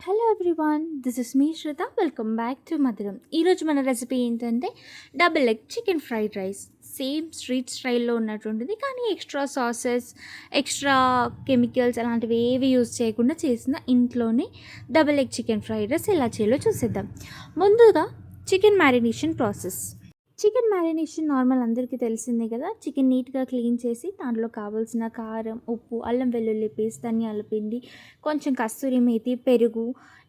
Hello everyone, this is me Shruta. Welcome back to Madhuram. ఈరోజు మన recipe ఏంటంటే double egg chicken fried rice. Same street స్టైల్లో ఉన్నటువంటిది, కానీ ఎక్స్ట్రా సాసెస్, ఎక్స్ట్రా కెమికల్స్ అలాంటివి ఏవి యూజ్ చేయకుండా చేసిన ఇంట్లోనే double egg chicken fried rice ఎలా చేయాలో చూసేద్దాం. ముందుగా chicken marination process. Chicken marination normal అందరికీ తెలిసిందే కదా. చికెన్ నీట్గా క్లీన్ చేసి దాంట్లో కావాల్సిన కారం, ఉప్పు, అల్లం వెల్లుల్లి పేస్ట్, ధనియాల పిండి, కొంచెం కస్తూరి మేతి, పెరుగు,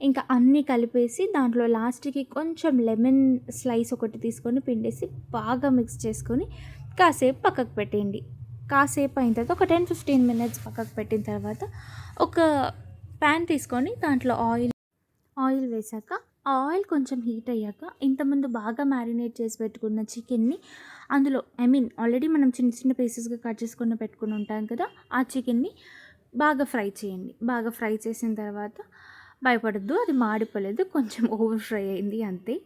ఇంకా అన్నీ కలిపేసి దాంట్లో లాస్ట్కి కొంచెం లెమన్ స్లైస్ ఒకటి తీసుకొని పిండేసి బాగా మిక్స్ చేసుకొని కాసేపు పక్కకు పెట్టేయండి. కాసేపు అయిన తర్వాత ఒక 10-15 మినిట్స్ పక్కకు పెట్టిన తర్వాత ఒక ప్యాన్ తీసుకొని దాంట్లో ఆయిల్ వేసాక ఆయిల్ కొంచెం హీట్ అయ్యాక ఇంతకుముందు బాగా మ్యారినేట్ చేసి పెట్టుకున్న చికెన్ని అందులో ఆల్రెడీ మనం చిన్న చిన్న పీసెస్గా కట్ చేసుకుని పెట్టుకుని ఉంటాం కదా, ఆ చికెన్ని బాగా ఫ్రై చేయండి. బాగా ఫ్రై చేసిన తర్వాత భయపడద్దు, అది మాడిపోలేదు, కొంచెం ఓవర్ ఫ్రై అయింది అంతే.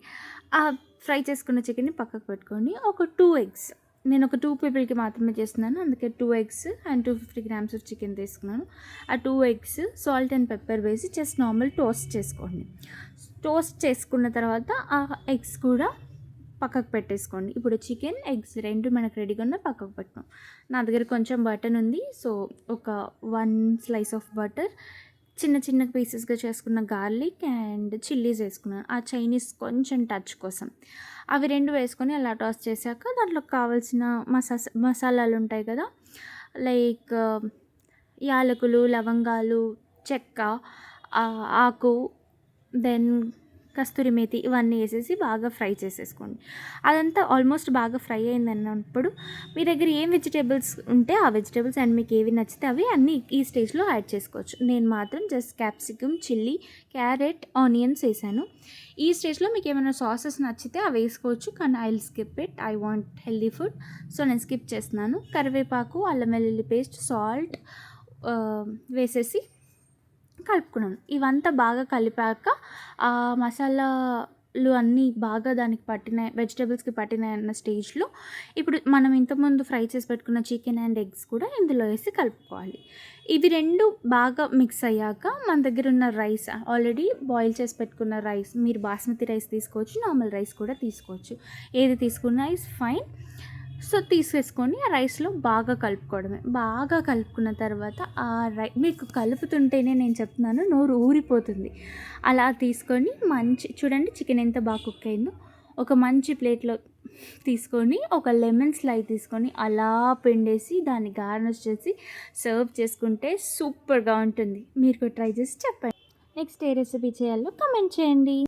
ఆ ఫ్రై చేసుకున్న చికెన్ని పక్కకు పెట్టుకొని ఒక 2 ఎగ్స్, నేను ఒక 2 పీపుల్కి మాత్రమే చేస్తున్నాను, అందుకే 2 eggs and 250 grams of chicken తీసుకున్నాను. ఆ 2 ఎగ్స్ సాల్ట్ అండ్ పెప్పర్ వేసి జస్ట్ నార్మల్ టోస్ట్ చేసుకోండి. టోస్ట్ చేసుకున్న తర్వాత ఆ ఎగ్స్ కూడా పక్కకు పెట్టేసుకోండి. ఇప్పుడు చికెన్, ఎగ్స్ రెండు మనకు రెడీగా ఉన్న పక్కకు పెట్టాం. నా దగ్గర కొంచెం బటర్ ఉంది, సో ఒక 1 స్లైస్ ఆఫ్ బటర్, చిన్న చిన్న పీసెస్గా చేసుకున్న గార్లిక్ అండ్ చిల్లీస్ వేసుకున్నాను, ఆ చైనీస్ కొంచెం టచ్ కోసం. అవి రెండు వేసుకొని అలా టాస్ చేశాక దాంట్లో కావాల్సిన మసాలాలు ఉంటాయి కదా, లైక్ యాలకులు, లవంగాలు, చెక్క, ఆకు, దెన్ కస్తూరి మేతి, ఇవన్నీ వేసేసి బాగా ఫ్రై చేసేసుకోండి. అదంతా ఆల్మోస్ట్ బాగా ఫ్రై అయింది అన్నప్పుడు మీ దగ్గర ఏం వెజిటేబుల్స్ ఉంటే ఆ వెజిటేబుల్స్ అండ్ మీకు ఏవి నచ్చితే అవి అన్నీ ఈ స్టేజ్లో యాడ్ చేసుకోవచ్చు. నేను మాత్రం just capsicum, chilli, carrot, onions వేసాను. ఈ స్టేజ్లో మీకు ఏమైనా సాసెస్ నచ్చితే అవి వేసుకోవచ్చు, కానీ I will skip it, I want healthy food, so నేను స్కిప్ చేస్తున్నాను. కరివేపాకు, అల్లం వెల్లుల్లి పేస్ట్, సాల్ట్ వేసేసి కలుపుకున్నాను. ఇవంతా బాగా కలిపాక ఆ మసాలాలు అన్నీ బాగా దానికి పట్టినాయి, వెజిటేబుల్స్కి పట్టినాయి అన్న స్టేజ్లో ఇప్పుడు మనం ఇంతకుముందు ఫ్రై చేసి పెట్టుకున్న చికెన్ అండ్ ఎగ్స్ కూడా ఇందులో వేసి కలుపుకోవాలి. ఇవి రెండు బాగా మిక్స్ అయ్యాక మన దగ్గర ఉన్న రైస్, ఆల్రెడీ బాయిల్ చేసి పెట్టుకున్న రైస్, మీరు బాస్మతి రైస్ తీసుకోవచ్చు, నార్మల్ రైస్ కూడా తీసుకోవచ్చు, ఏది తీసుకున్నా ఇస్ ఫైన్. సో తీసేసుకొని ఆ రైస్లో బాగా కలుపుకోవడమే. బాగా కలుపుకున్న తర్వాత ఆ మీకు కలుపుతుంటేనే నేను చెప్తున్నాను, నోరు ఊరిపోతుంది. అలా తీసుకొని చూడండి చికెన్ ఎంత బాగా కుక్ అయిందో. ఒక మంచి ప్లేట్లో తీసుకొని ఒక లెమన్ స్లైస్ తీసుకొని అలా పిండేసి దాన్ని గార్నిష్ చేసి సర్వ్ చేసుకుంటే సూపర్గా ఉంటుంది. మీరు కూడా ట్రై చేసి చెప్పండి. నెక్స్ట్ ఏ రెసిపీ చేయాలో కమెంట్ చేయండి.